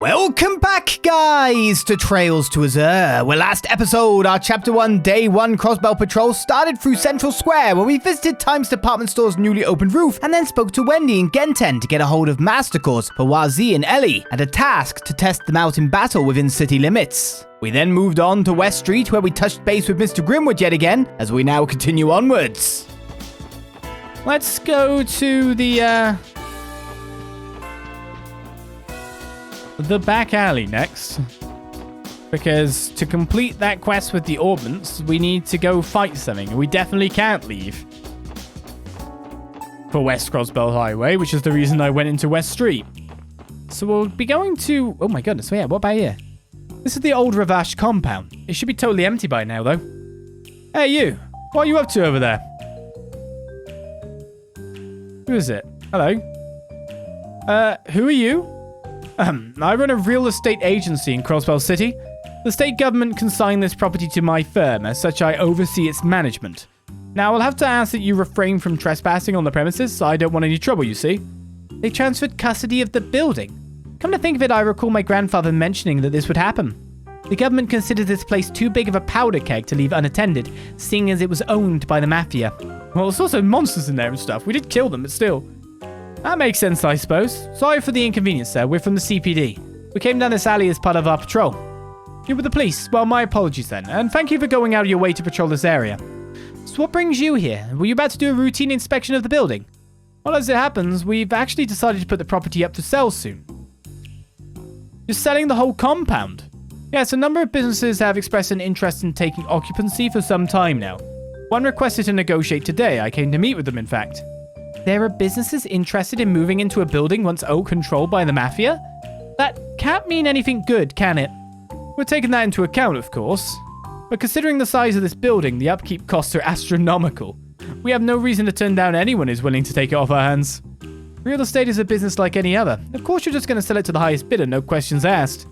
Welcome back, guys, to Trails to Azure, where last episode, our Chapter 1, Day 1 Crossbell patrol started through Central Square, where we visited Times Department Store's newly opened roof, and then spoke to Wendy and Genten to get a hold of Mastercores for Wazi and Ellie, and a task to test them out in battle within city limits. We then moved on to West Street, where we touched base with Mr. Grimwood yet again, as we now continue onwards. Let's go to the back alley next, because to complete that quest with the ordnance, we need to go fight something. We definitely can't leave for West Crossbell Highway, which is the reason I went into West Street. So we'll be going to... Oh my goodness, yeah, what about here? This is the old Ravash compound. It should be totally empty by now, though. Hey, you. What are you up to over there? Who is it? Hello. Who are you? I run a real estate agency in Crossbell City. The state government consigned this property to my firm, as such I oversee its management. Now, I'll have to ask that you refrain from trespassing on the premises, so I don't want any trouble, you see. They transferred custody of the building. Come to think of it, I recall my grandfather mentioning that this would happen. The government considered this place too big of a powder keg to leave unattended, seeing as it was owned by the mafia. Well, there's also monsters in there and stuff. We did kill them, but still. That makes sense, I suppose. Sorry for the inconvenience, sir. We're from the CPD. We came down this alley as part of our patrol. You were the police? Well, my apologies then, and thank you for going out of your way to patrol this area. So what brings you here? Were you about to do a routine inspection of the building? Well, as it happens, we've actually decided to put the property up to sell soon. You're selling the whole compound? Yes, a number of businesses have expressed an interest in taking occupancy for some time now. One requested to negotiate today. I came to meet with them, in fact. There are businesses interested in moving into a building once controlled by the mafia? That can't mean anything good, can it? We're taking that into account, of course. But considering the size of this building, the upkeep costs are astronomical. We have no reason to turn down anyone who's willing to take it off our hands. Real estate is a business like any other. Of course you're just going to sell it to the highest bidder, no questions asked.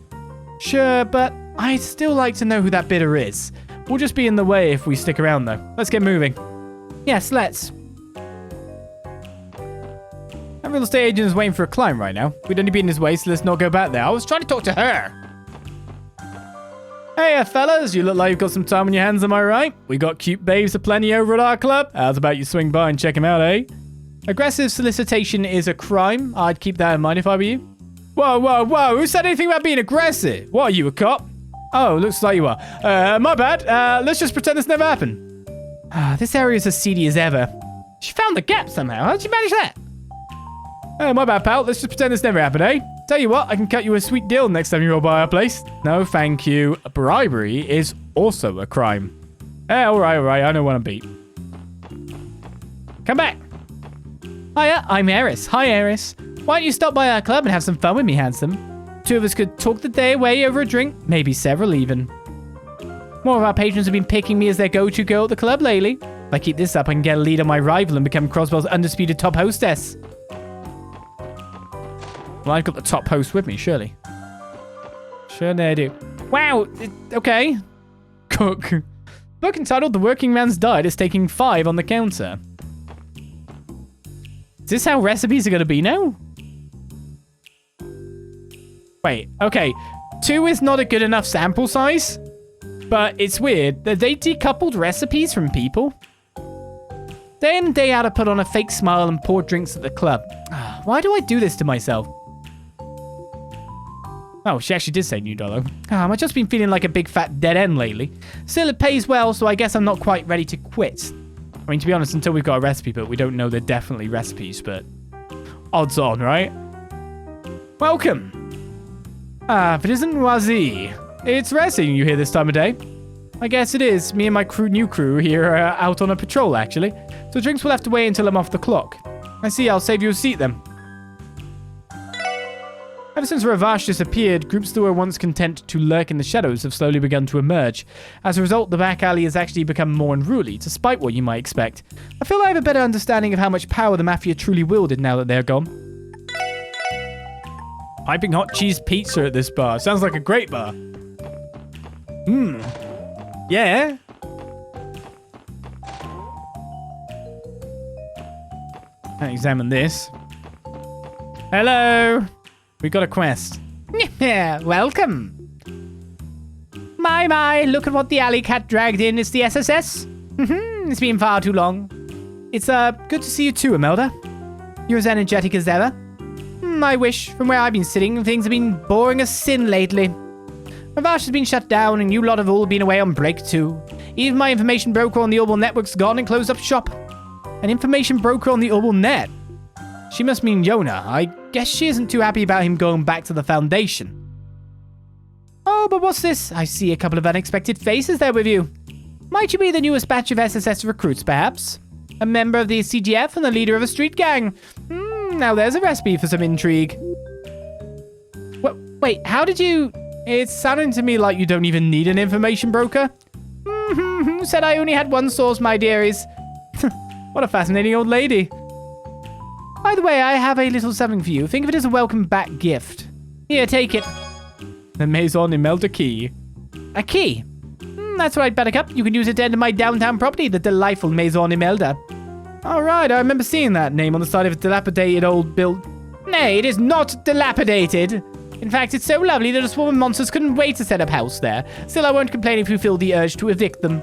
Sure, but I'd still like to know who that bidder is. We'll just be in the way if we stick around, though. Let's get moving. Yes, let's. That real estate agent is waiting for a client right now. We'd only be in his way, so let's not go back there. I was trying to talk to her. Hey, fellas, you look like you've got some time on your hands, am I right? We got cute babes aplenty over at our club. How's about you swing by and check them out, eh? Aggressive solicitation is a crime. I'd keep that in mind if I were you. Whoa, whoa, whoa. Who said anything about being aggressive? What, are you a cop? Oh, looks like you are. My bad. Let's just pretend this never happened. This area is as seedy as ever. She found the gap somehow. How'd you manage that? Oh, my bad, pal. Let's just pretend this never happened, eh? Tell you what, I can cut you a sweet deal next time you roll by our place. No, thank you. Bribery is also a crime. All right. I know what I'm beat. Come back. Hiya, I'm Eris. Hi, Eris. Why don't you stop by our club and have some fun with me, handsome? Two of us could talk the day away over a drink. Maybe several, even. More of our patrons have been picking me as their go-to girl at the club lately. If I keep this up, I can get a lead on my rival and become Crossbell's undisputed top hostess. Well, I've got the top host with me, surely. Sure I do. Wow, okay. Cook. Book entitled The Working Man's Diet is taking 5 on the counter. Is this how recipes are going to be now? Wait, okay. 2 is not a good enough sample size, but it's weird that they decoupled recipes from people. Day in and day out, I put on a fake smile and pour drinks at the club. Why do I do this to myself? Oh, she actually did say new dollar. I've just been feeling like a big fat dead end lately. Still, it pays well, so I guess I'm not quite ready to quit. I mean, to be honest, until we've got a recipe, but we don't know they're definitely recipes, but odds on, right? Welcome. If it isn't Wazi, it's rare seeing you here this time of day. I guess it is. Me and my new crew here are out on a patrol, actually. So drinks will have to wait until I'm off the clock. I see, I'll save you a seat then. Ever since Ravash disappeared, groups that were once content to lurk in the shadows have slowly begun to emerge. As a result, the back alley has actually become more unruly, despite what you might expect. I feel I have a better understanding of how much power the mafia truly wielded now that they're gone. Piping hot cheese pizza at this bar. Sounds like a great bar. Yeah. Examine this. Hello. We got a quest. Yeah, welcome. My, look at what the alley cat dragged in. It's the SSS. It's been far too long. It's good to see you too, Imelda. You're as energetic as ever. I wish. From where I've been sitting, things have been boring as sin lately. Ravash has been shut down, and you lot have all been away on break too. Even my information broker on the Orbal Network's gone and closed up shop. An information broker on the Orbal Net? She must mean Yona. I guess she isn't too happy about him going back to the Foundation. Oh, but what's this? I see a couple of unexpected faces there with you. Might you be the newest batch of SSS recruits, perhaps? A member of the CGF and the leader of a street gang? Now there's a recipe for some intrigue. Wait, how did you... It's sounding to me like you don't even need an information broker. Who said I only had one source, my dearies? What a fascinating old lady. By the way, I have a little something for you. Think of it as a welcome back gift. Here, take it. The Maison Imelda key. A key? That's right, Buttercup. You can use it to enter my downtown property, the delightful Maison Imelda. All right, I remember seeing that name on the side of a dilapidated old build. Nay, it is not dilapidated. In fact, it's so lovely that a swarm of monsters couldn't wait to set up house there. Still, I won't complain if you feel the urge to evict them.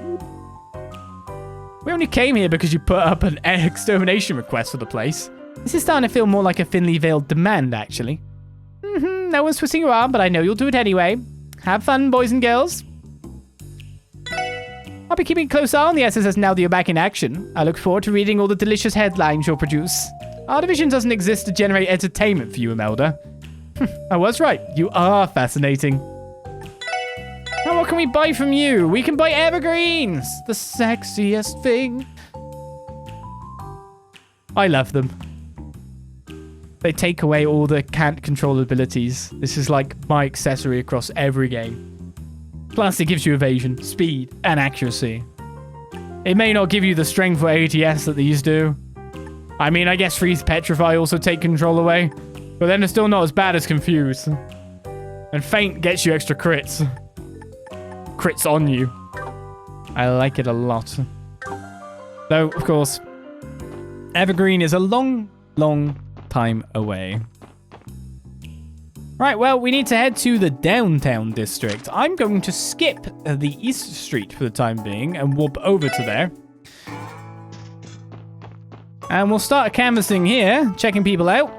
We only came here because you put up an extermination request for the place. This is starting to feel more like a thinly veiled demand, actually. No one's twisting your arm, but I know you'll do it anyway. Have fun, boys and girls. I'll be keeping a close eye on the SSS now that you're back in action. I look forward to reading all the delicious headlines you'll produce. Our division doesn't exist to generate entertainment for you, Imelda. I was right. You are fascinating. Now what can we buy from you? We can buy evergreens. The sexiest thing. I love them. They take away all the can't control abilities. This is like my accessory across every game. Plus, it gives you evasion, speed, and accuracy. It may not give you the strength for ATS that these do. I mean, I guess Freeze Petrify also take control away. But then it's still not as bad as Confuse. And Faint gets you extra crits. Crits on you. I like it a lot. Though, of course, Evergreen is a long, long time away. Right, well, we need to head to the downtown district. I'm going to skip the East Street for the time being and warp over to there. And we'll start canvassing here, checking people out.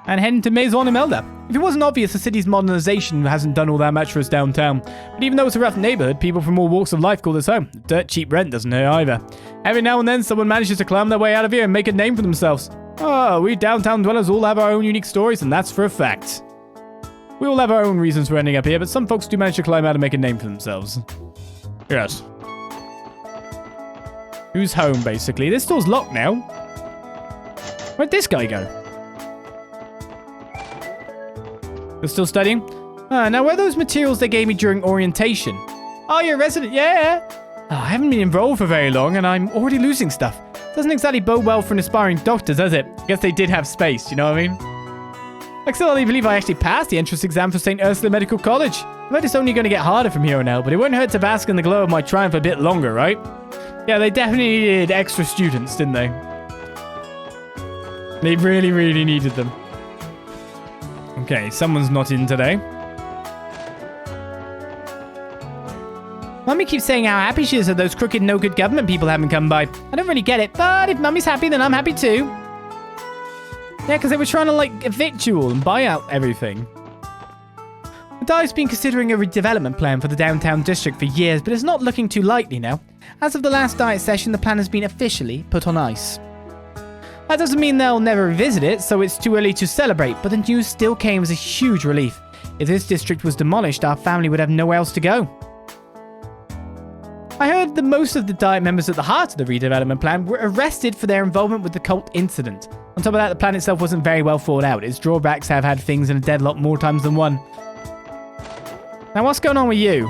And heading to Maison Imelda. If it wasn't obvious, the city's modernization hasn't done all that much for us downtown. But even though it's a rough neighborhood, people from all walks of life call this home. Dirt cheap rent doesn't hurt either. Every now and then, someone manages to climb their way out of here and make a name for themselves. Oh, we downtown dwellers all have our own unique stories, and that's for a fact. We all have our own reasons for ending up here, but some folks do manage to climb out and make a name for themselves. Yes. Who's home, basically? This door's locked now. Where'd this guy go? You're still studying? Now where are those materials they gave me during orientation? Oh, you're a resident? Yeah. I haven't been enrolled for very long, and I'm already losing stuff. Doesn't exactly bode well for an aspiring doctor, does it? I guess they did have space, you know what I mean? I still don't believe I actually passed the entrance exam for St. Ursula Medical College. I bet it's only going to get harder from here on out, but it won't hurt to bask in the glow of my triumph a bit longer, right? Yeah, they definitely needed extra students, didn't they? They really, really needed them. Okay, someone's not in today. Mummy keeps saying how happy she is that those crooked, no-good government people haven't come by. I don't really get it, but if Mummy's happy, then I'm happy too. Yeah, because they were trying to, like, evict you all and buy out everything. Madai's been considering a redevelopment plan for the downtown district for years, but it's not looking too likely now. As of the last diet session, the plan has been officially put on ice. That doesn't mean they'll never revisit it, so it's too early to celebrate, but the news still came as a huge relief. If this district was demolished, our family would have nowhere else to go. I heard that most of the Diet members at the heart of the redevelopment plan were arrested for their involvement with the cult incident. On top of that, the plan itself wasn't very well thought out. Its drawbacks have had things in a deadlock more times than one. Now, what's going on with you?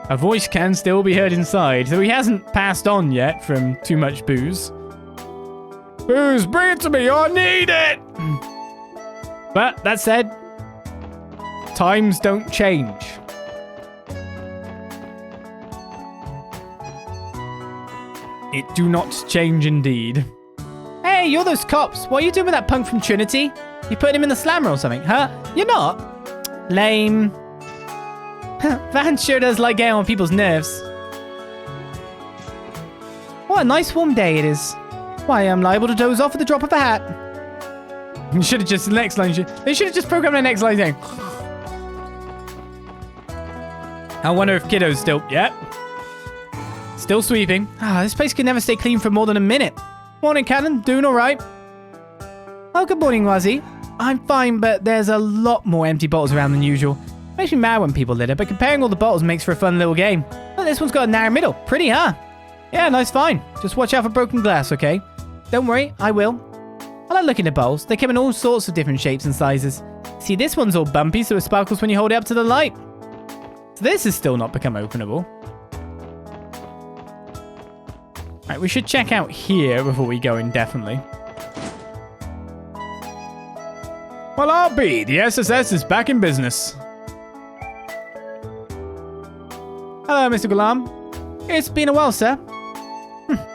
A voice can still be heard inside, so he hasn't passed on yet from too much booze. Booze, bring it to me, I need it! But, that said, times don't change. It do not change indeed. Hey, you're those cops. What are you doing with that punk from Trinity? You putting him in the slammer or something, huh? You're not? Lame. Van sure does like getting on people's nerves. What a nice warm day it is. Why, I'm liable to doze off at the drop of a hat. You should have just, the next line, they should have just programmed the next line saying. I wonder if Kiddo's still, yep. Still sweeping. This place can never stay clean for more than a minute. Morning, Cannon. Doing all right? Oh, good morning, Wazzy. I'm fine, but there's a lot more empty bottles around than usual. Makes me mad when people litter, but comparing all the bottles makes for a fun little game. Oh, this one's got a narrow middle. Pretty, huh? Yeah, nice find. Just watch out for broken glass, okay? Don't worry, I will. I like looking at bowls. They come in all sorts of different shapes and sizes. See, this one's all bumpy, so it sparkles when you hold it up to the light. So this has still not become openable. Right, we should check out here before we go in, definitely. Well, I'll be. The SSS is back in business. Hello, Mr. Gulam. It's been a while, sir.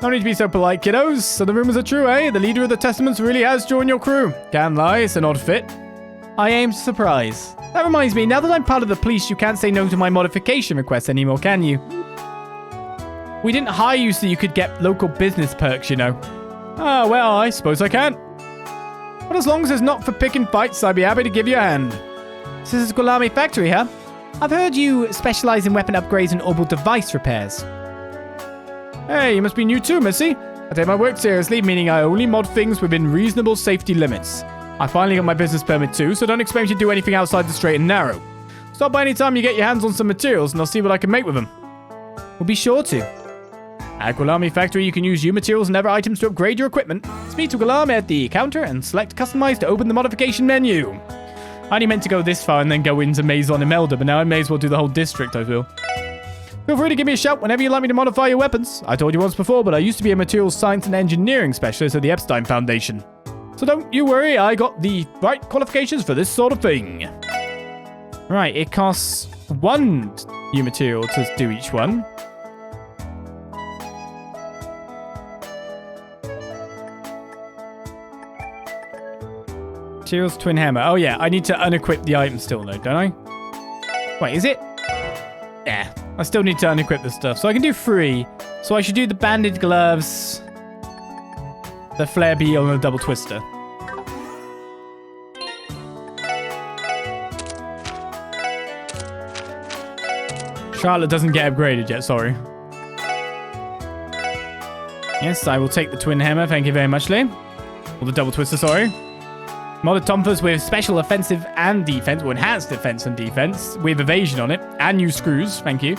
No need to be so polite, kiddos. So the rumors are true, eh? The leader of the Testaments really has joined your crew. Can't lie, it's an odd fit. I aim to surprise. That reminds me, now that I'm part of the police, you can't say no to my modification requests anymore, can you? We didn't hire you so you could get local business perks, you know. Ah, well, I suppose I can. But as long as it's not for picking fights, I'd be happy to give you a hand. This is Gulami Factory, huh? I've heard you specialize in weapon upgrades and orbital device repairs. Hey, you must be new too, Missy. I take my work seriously, meaning I only mod things within reasonable safety limits. I finally got my business permit too, so don't expect me to do anything outside the straight and narrow. Stop by any time you get your hands on some materials and I'll see what I can make with them. We'll be sure to. At Gulami Factory, you can use new materials and other items to upgrade your equipment. Speak to Gulami at the counter and select Customize to open the modification menu. I only meant to go this far and then go into Maison Imelda, but now I may as well do the whole district, I feel. Feel free to give me a shout whenever you'd like me to modify your weapons. I told you once before, but I used to be a materials science and engineering specialist at the Epstein Foundation. So don't you worry, I got the right qualifications for this sort of thing. Right, it costs 1 new material to do each one. Materials twin hammer. Oh yeah, I need to unequip the item still though, don't I? Wait, is it? Yeah, I still need to unequip the stuff. So I can do 3. So I should do the banded gloves, the flare beetle, and the double twister. Charlotte doesn't get upgraded yet, sorry. Yes, I will take the twin hammer, thank you very much, Lee. Or the double twister, sorry. Modded Tomfers with special offensive and defense, or enhanced defense and defense, with evasion on it, and new screws, thank you.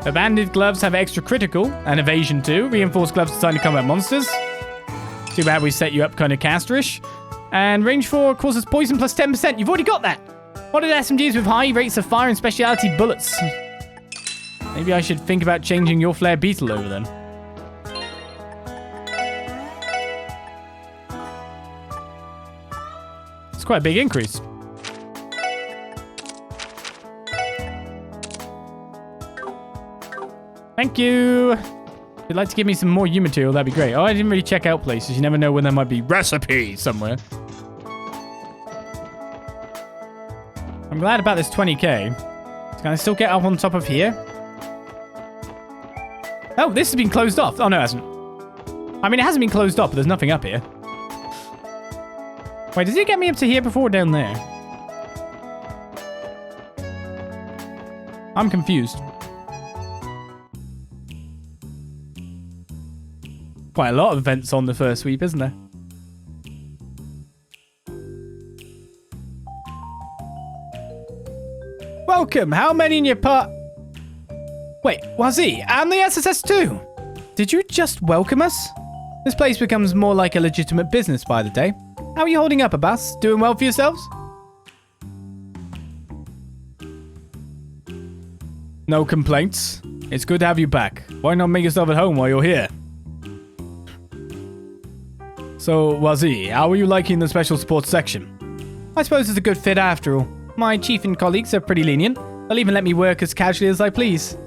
The banded gloves have extra critical, and evasion too. Reinforced gloves designed to combat monsters. Too bad we set you up kind of casterish. And range 4 causes poison plus 10%. You've already got that. Modded SMGs with high rates of fire and specialty bullets. Maybe I should think about changing your flare beetle over then. It's quite a big increase. Thank you. If you'd like to give me some more U material, that'd be great. Oh, I didn't really check out places. You never know when there might be recipe somewhere. I'm glad about this 20k. Can I still get up on top of here? Oh, this has been closed off. Oh, no, it hasn't. I mean, it hasn't been closed off, but there's nothing up here. Wait, does it get me up to here before or down there? I'm confused. Quite a lot of events on the first sweep, isn't there? Welcome. How many in your part? Wait, was he? And the SSS too? Did you just welcome us? This place becomes more like a legitimate business by the day. How are you holding up, Abbas? Doing well for yourselves? No complaints. It's good to have you back. Why not make yourself at home while you're here? So, Wazi, how are you liking the special sports section? I suppose it's a good fit after all. My chief and colleagues are pretty lenient. They'll even let me work as casually as I please.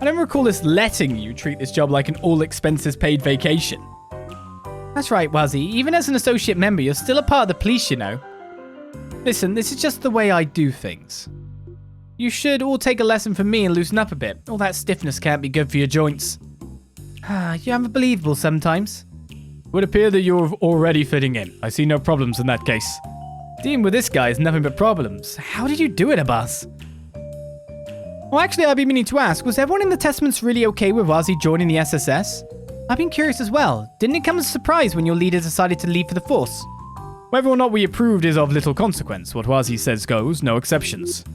I don't recall us letting you treat this job like an all-expenses-paid vacation. That's right, Wazi. Even as an associate member, you're still a part of the police, you know. Listen, this is just the way I do things. You should all take a lesson from me and loosen up a bit. All that stiffness can't be good for your joints. You're unbelievable sometimes. It would appear that you're already fitting in. I see no problems in that case. Dealing with this guy is nothing but problems. How did you do it, Abbas? Well, actually, I've been meaning to ask, was everyone in the Testaments really okay with Wazi joining the SSS? I've been curious as well. Didn't it come as a surprise when your leader decided to leave for the Force? Whether or not we approved is of little consequence. What Wazi says goes, no exceptions.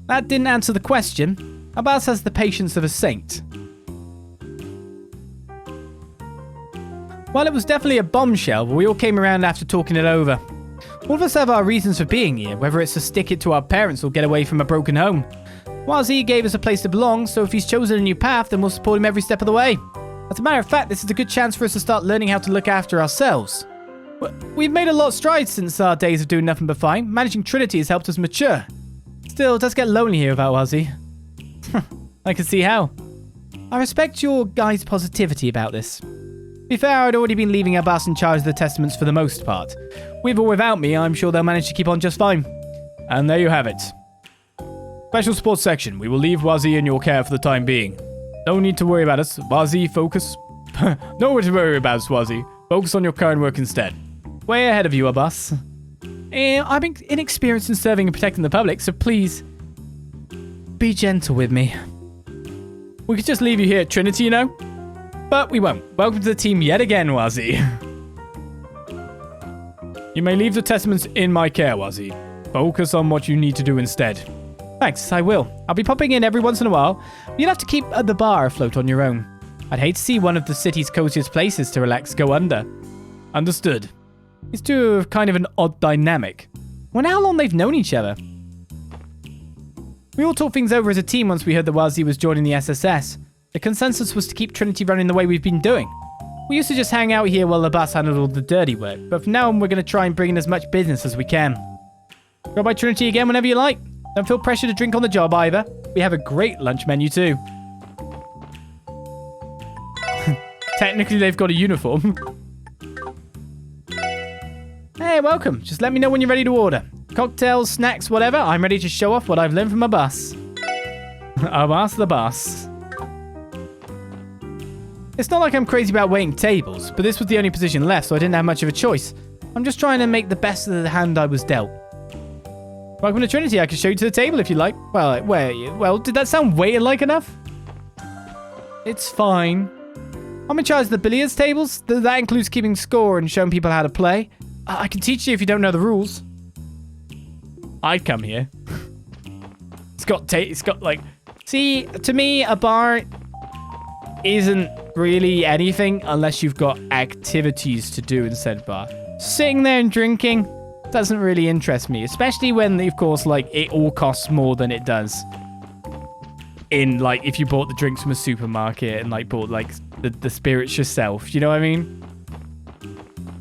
That didn't answer the question. Abbas has the patience of a saint. Well, it was definitely a bombshell, but we all came around after talking it over. All of us have our reasons for being here, whether it's to stick it to our parents or get away from a broken home. Wazi gave us a place to belong, so if he's chosen a new path, then we'll support him every step of the way. As a matter of fact, this is a good chance for us to start learning how to look after ourselves. We've made a lot of strides since our days of doing nothing but fine. Managing Trinity has helped us mature. Still, it does get lonely here without Wazi. I can see how. I respect your guys' positivity about this. To be fair, I'd already been leaving Abbas in charge of the Testaments for the most part. With or without me, I'm sure they'll manage to keep on just fine. And there you have it. Special Sports Section. We will leave Wazi in your care for the time being. No need to worry about us. Wazi, focus. No need to worry about us, Wazi. Focus on your current work instead. Way ahead of you, Abbas. I'm inexperienced in serving and protecting the public, so please, be gentle with me. We could just leave you here at Trinity, you know? But we won't. Welcome to the team yet again, Wazi. You may leave the Testaments in my care, Wazi. Focus on what you need to do instead. Thanks, I will. I'll be popping in every once in a while. You'll have to keep the bar afloat on your own. I'd hate to see one of the city's coziest places to relax go under. Understood. These two are kind of an odd dynamic. Wonder how long they've known each other. We all talked things over as a team once we heard that Wazi was joining the SSS. The consensus was to keep Trinity running the way we've been doing. We used to just hang out here while the boss handled all the dirty work, but from now on we're going to try and bring in as much business as we can. Go by Trinity again whenever you like. Don't feel pressure to drink on the job either. We have a great lunch menu too. Technically they've got a uniform. Hey, welcome. Just let me know when you're ready to order. Cocktails, snacks, whatever. I'm ready to show off what I've learned from Abbas. Abbas the boss. It's not like I'm crazy about waiting tables, but this was the only position left, so I didn't have much of a choice. I'm just trying to make the best of the hand I was dealt. Welcome to Trinity. I can show you to the table if you like. Well, did that sound weighted-like enough? It's fine. I'm in charge of the billiards tables. That includes keeping score and showing people how to play. I can teach you if you don't know the rules. I'd come here. It's got like... See, to me, a bar isn't really anything unless you've got activities to do in said bar. Sitting there and drinking doesn't really interest me, especially when, of course, like, it all costs more than it does in, like, if you bought the drinks from a supermarket and, like, bought, like, the spirits yourself. You know what I mean?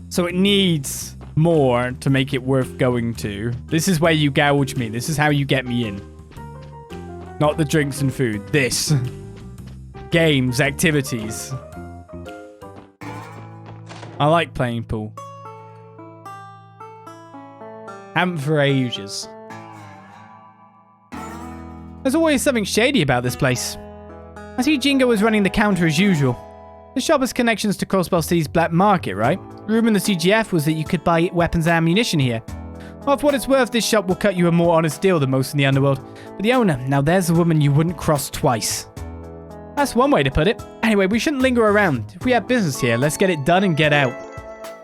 So it needs more to make it worth going to. This is where you gouge me. This is how you get me in. Not the drinks and food. This. Games, activities. I like playing pool. Haven't for ages. There's always something shady about this place. I see Jingo was running the counter as usual. The shop has connections to Crossbell City's black market, right? The rumor in the CGF was that you could buy weapons and ammunition here. Well, for what it's worth, this shop will cut you a more honest deal than most in the underworld. But the owner, now there's a woman you wouldn't cross twice. That's one way to put it. Anyway, we shouldn't linger around. If we have business here, let's get it done and get out.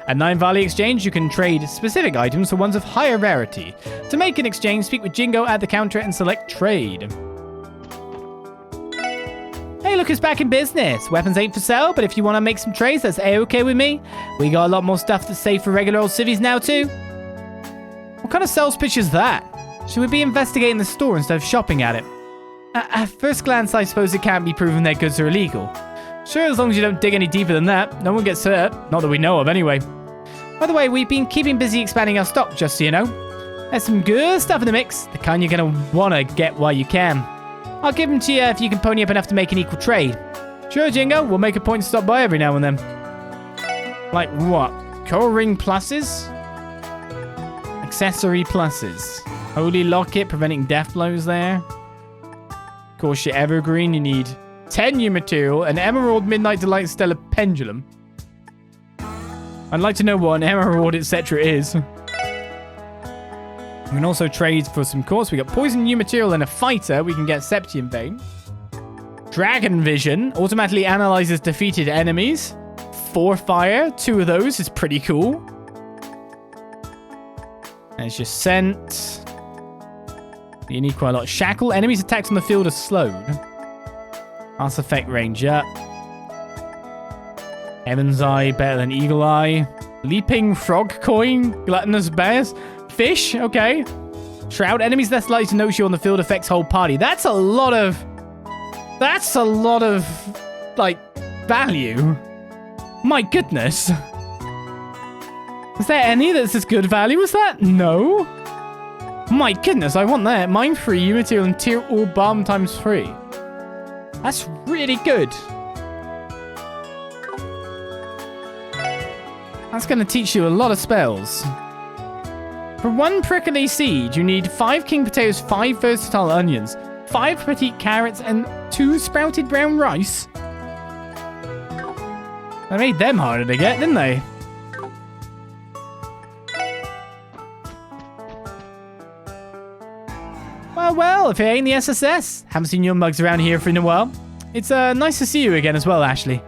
At Nine-Vally Exchange, you can trade specific items for ones of higher rarity. To make an exchange, speak with Jingo at the counter and select trade. Hey, look who's back in business. Weapons ain't for sale, but if you want to make some trades, that's A-okay with me. We got a lot more stuff to save for regular old civvies now, too. What kind of sales pitch is that? Should we be investigating the store instead of shopping at it? At first glance, I suppose it can't be proven their goods are illegal. Sure, as long as you don't dig any deeper than that, no one gets hurt. Not that we know of, anyway. By the way, we've been keeping busy expanding our stock, just so you know. There's some good stuff in the mix, the kind you're going to want to get while you can. I'll give them to you if you can pony up enough to make an equal trade. Sure, Jingo, we'll make a point to stop by every now and then. Like what? Coral ring pluses? Like accessory pluses. Holy Locket, preventing death blows there. Of course, your Evergreen, you need 10 new material, an Emerald Midnight Delight Stellar Pendulum. I'd like to know what an Emerald etc. is. We can also trade for some cores. We got Poison New Material and a Fighter. We can get Septium Vein. Dragon Vision automatically analyzes defeated enemies. 4 fire. 2 of those is pretty cool. There's your Scent. You need quite a lot. Shackle. Enemies attacked on the field are slowed. Mass Effect range up. Heaven's Eye better than Eagle Eye. Leaping Frog Coin. Gluttonous Bears. Fish, okay. Shroud. Enemies less likely to notice you on the field affects whole party. That's a lot of, like, value. My goodness. Is there any that's as good value as that? No. My goodness, I want that. Mine free, U material, and tier all bomb times 3. That's really good. That's going to teach you a lot of spells. For 1 prickly seed, you need 5 king potatoes, 5 versatile onions, 5 petite carrots, and 2 sprouted brown rice. They made them harder to get, didn't they? Well, if it ain't the SSS. Haven't seen your mugs around here for a while. It's nice to see you again as well, Ashley.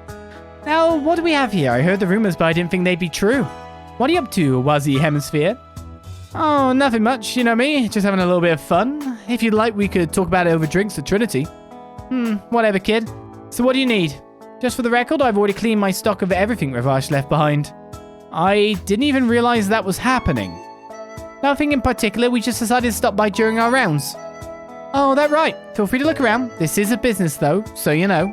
Now, what do we have here? I heard the rumors, but I didn't think they'd be true. What are you up to, Wazi Hemisphere? Oh, nothing much, you know me, just having a little bit of fun. If you'd like, we could talk about it over drinks at Trinity. Whatever, kid. So what do you need? Just for the record, I've already cleaned my stock of everything Ravash left behind. I didn't even realize that was happening. Nothing in particular, we just decided to stop by during our rounds. Oh, that's right. Feel free to look around. This is a business, though, so you know.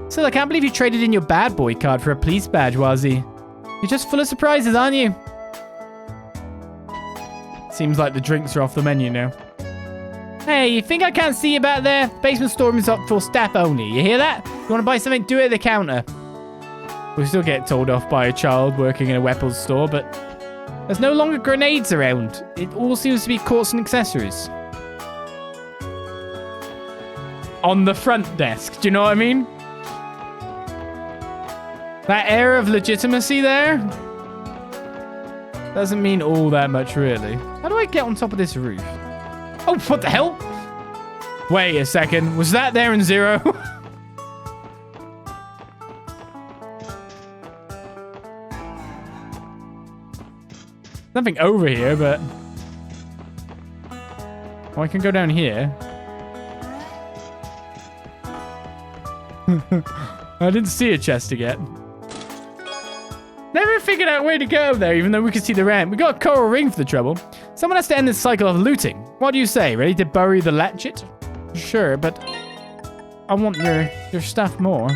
Still, I can't believe you traded in your bad boy card for a police badge, Wazi. You're just full of surprises, aren't you? Seems like the drinks are off the menu now. Hey, you think I can't see you back there? Basement storeroom is up for staff only. You hear that? You want to buy something? Do it at the counter. We'll still get told off by a child working in a weapons store, but there's no longer grenades around. It all seems to be courts and accessories. On the front desk, do you know what I mean? That air of legitimacy there doesn't mean all that much, really. How do I get on top of this roof? Oh, what the hell? Wait a second. Was that there in 0? Nothing over here, but... Oh, I can go down here. I didn't see a chest to get. Never figured out where to go there, even though we could see the ramp. We got a coral ring for the trouble. Someone has to end this cycle of looting. What do you say? Ready to bury the latchet? Sure, but I want your stuff more.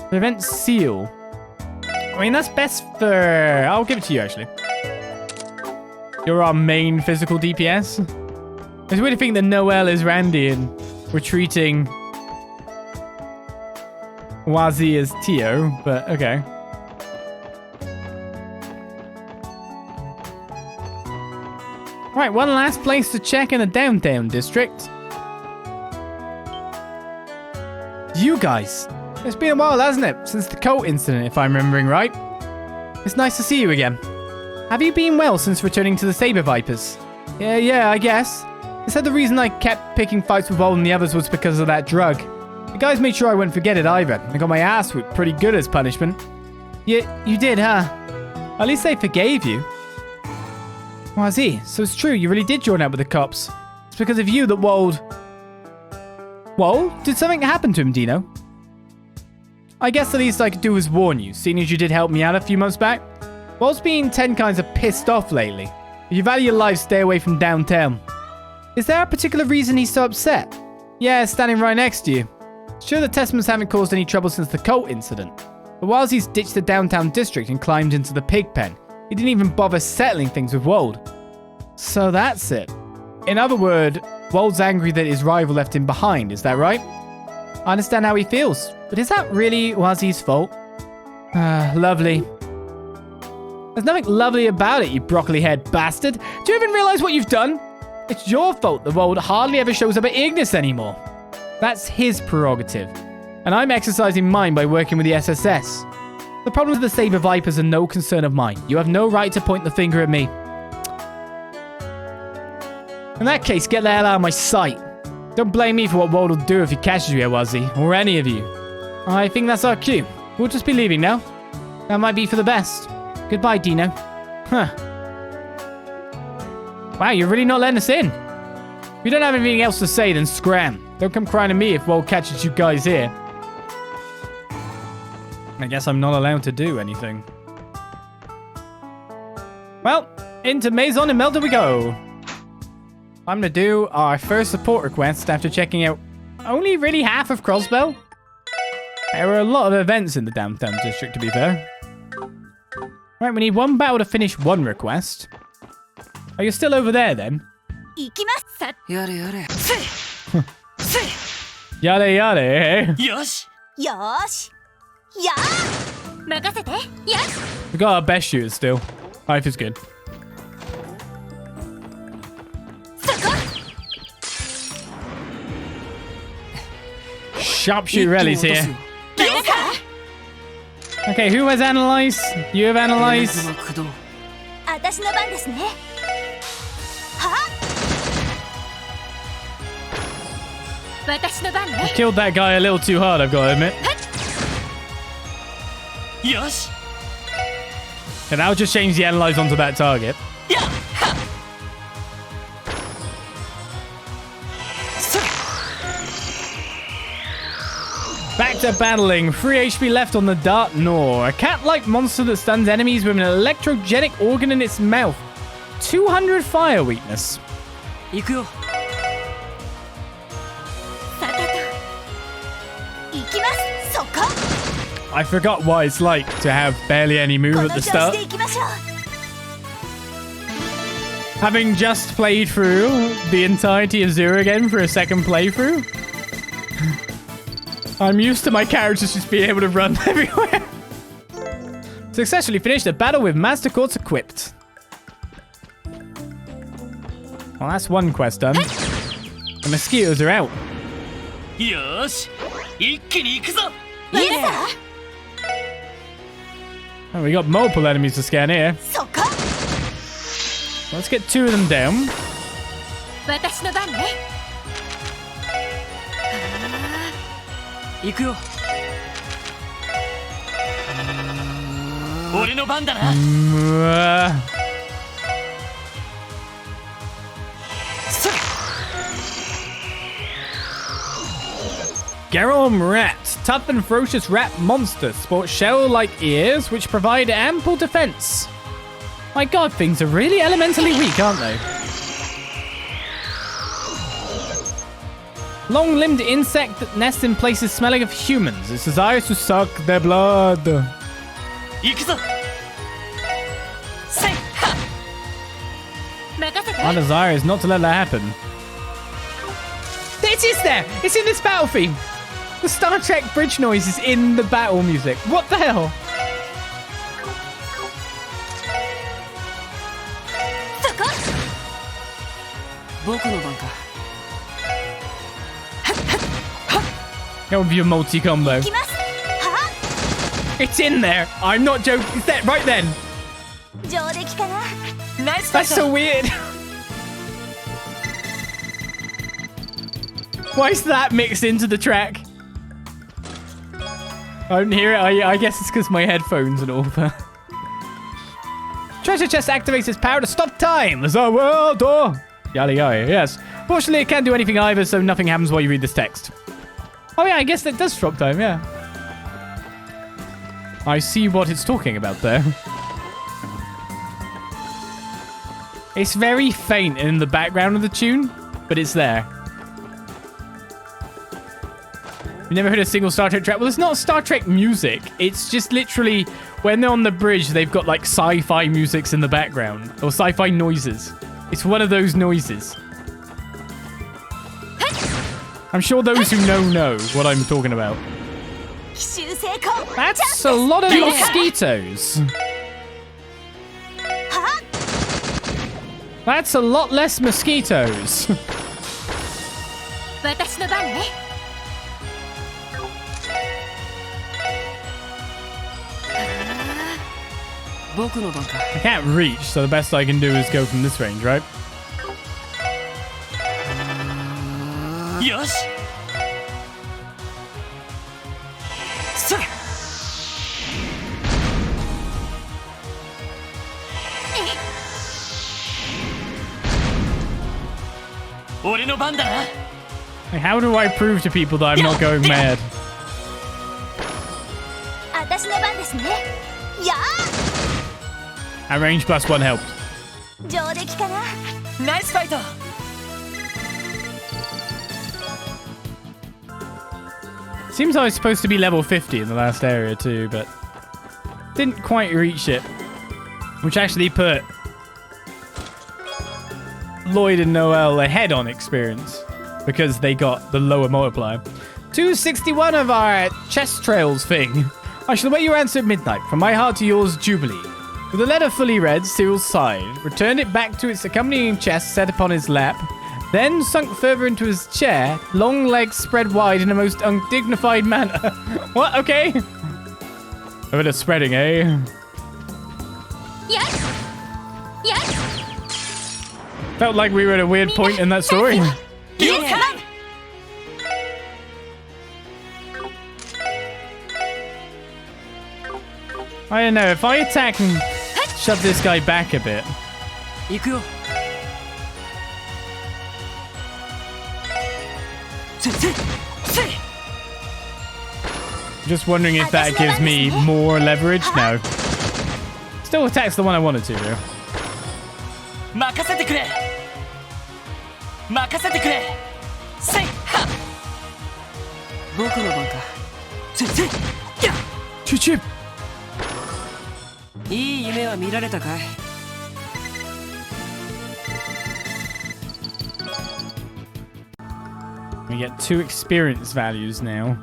Prevent seal. I mean, that's best for... I'll give it to you, actually. You're our main physical DPS. It's weird to think that Noel is Randy and we're treating Wazi as Tio, but okay. Right, one last place to check in the downtown district. You guys. It's been a while, hasn't it? Since the cult incident, if I'm remembering right. It's nice to see you again. Have you been well since returning to the Saber Vipers? Yeah, I guess. They said the reason I kept picking fights with Wald and the others was because of that drug. The guys made sure I wouldn't forget it either. I got my ass whipped pretty good as punishment. You did, huh? At least they forgave you. Wazi, so it's true, you really did join up with the cops. It's because of you that Wald... Wald? Did something happen to him, Dino? I guess the least I could do was warn you, seeing as you did help me out a few months back. Wald's been 10 kinds of pissed off lately. If you value your life, stay away from downtown. Is there a particular reason he's so upset? Yeah, standing right next to you. Sure, the Testaments haven't caused any trouble since the cult incident. But whilst he's ditched the downtown district and climbed into the pig pen, he didn't even bother settling things with Wald. So that's it. In other words, Wald's angry that his rival left him behind, is that right? I understand how he feels, but is that really Wazi's fault? Lovely. There's nothing lovely about it, you broccoli-haired bastard. Do you even realize what you've done? It's your fault the world hardly ever shows up at Ignis anymore. That's his prerogative. And I'm exercising mine by working with the SSS. The problems with the Saber Vipers are no concern of mine. You have no right to point the finger at me. In that case, get the hell out of my sight. Don't blame me for what Wald will do if he catches you, Awazi, or any of you. I think that's our cue. We'll just be leaving now. That might be for the best. Goodbye, Dino. Huh. Wow, you're really not letting us in. If you don't have anything else to say, then scram. Don't come crying to me if Wald catches you guys here. I guess I'm not allowed to do anything. Well, into Maison Imelda we go. I'm going to do our first support request after checking out only really half of Crossbell. There were a lot of events in the downtown district, to be fair. Right, we need one battle to finish one request. Are you still over there, then? Yada yada, eh? Yosh! Yosh! We got our best shooters still. Life is good. Sharpshooter rallies here. Okay, who has analyzed? You have analyzed. I killed that guy a little too hard, I've got to admit. Yosh! And I'll just change the analyze onto that target. Back to battling. 3 HP left on the Dart Nor. A cat-like monster that stuns enemies with an electrogenic organ in its mouth. 200 fire weakness. I forgot what it's like to have barely any move at the start. Having just played through the entirety of Zero again for a second playthrough, I'm used to my characters just being able to run everywhere. Successfully finished the battle with Master Quartz equipped. Well, that's one quest done. The mosquitoes are out. Yosh! Oh, we got multiple enemies to scan here. Let's get 2 of them down. Garom Rat. Tough and ferocious rat monster. Sports shell-like ears, which provide ample defense. My god, things are really elementally weak, aren't they? Long-limbed insect that nests in places smelling of humans. Its desire is to suck their blood. My desire is not to let that happen. It is there! It's in this battle theme! The Star Trek bridge noise is in the battle music. What the hell? Go with your multi-combo. It's in there. I'm not joking. It's there right then. That's so weird. Why is that mixed into the track? I don't hear it. I guess it's because my headphones and all. Treasure chest activates its power to stop time. There's a world door. Yada yada. Yes. Fortunately, it can't do anything either, so nothing happens while you read this text. Oh yeah, I guess that does stop time. Yeah. I see what it's talking about there. It's very faint in the background of the tune, but it's there. You never heard a single Star Trek track? Well, it's not Star Trek music. It's just literally when they're on the bridge, they've got like sci-fi musics in the background or sci-fi noises. It's one of those noises. I'm sure those who know what I'm talking about. That's a lot of mosquitoes. That's a lot less mosquitoes. 私の番ね。 I can't reach, so the best I can do is go from this range, right? よし。それ。俺の番だな。 Like, how do I prove to people that I'm not going mad? 私の番ですね。やあ。 And range plus 1 helped. 上出来かな。ナイスファイト。 Seems I was supposed to be level 50 in the last area too, but didn't quite reach it. Which actually put Lloyd and Noel ahead on experience because they got the lower multiplier. 261 of our chest trails thing. I shall await your answer at midnight. From my heart to yours, Jubilee. With the letter fully read, Cyril sighed, returned it back to its accompanying chest set upon his lap, then sunk further into his chair, long legs spread wide in a most undignified manner. What? Okay. A bit of spreading, eh? Yes. Yes. Felt like we were at a weird point in that story. Yeah. I don't know, if I attack and shove this guy back a bit. 行くよ。Just wondering if that gives me more leverage. No. Still attacks the one I wanted to do. 任せてくれ。任せてくれ。せいは。僕の番か。せいせい。や。 Chip chip. いい夢は見られたかい。 We get 2 experience values now.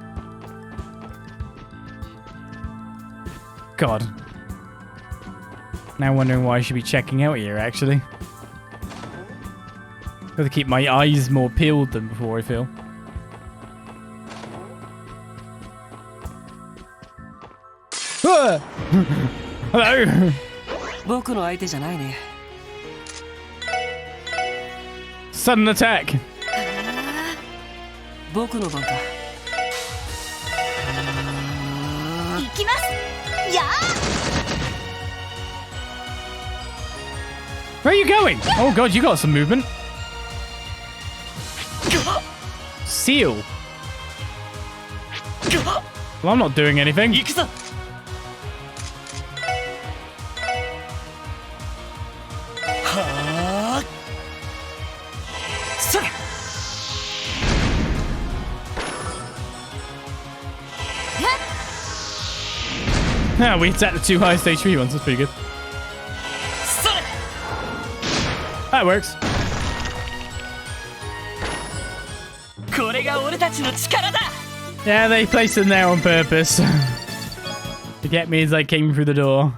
God. Now wondering why I should be checking out here, actually. Got to keep my eyes more peeled than before, I feel. Ah! Hello! 僕の相手じゃないね。 Sudden attack! 僕の番か。行きます。やあ。 Where are you going? Oh god, you got some movement. Seal. Well, I'm not doing anything. 行くぞ。はあ。それ。 Ah, we attacked the 2 highest HP ones. That's pretty good. それ。 That works. これが俺たちの力だ。 Yeah, they placed them there on purpose. To get me as I came through the door.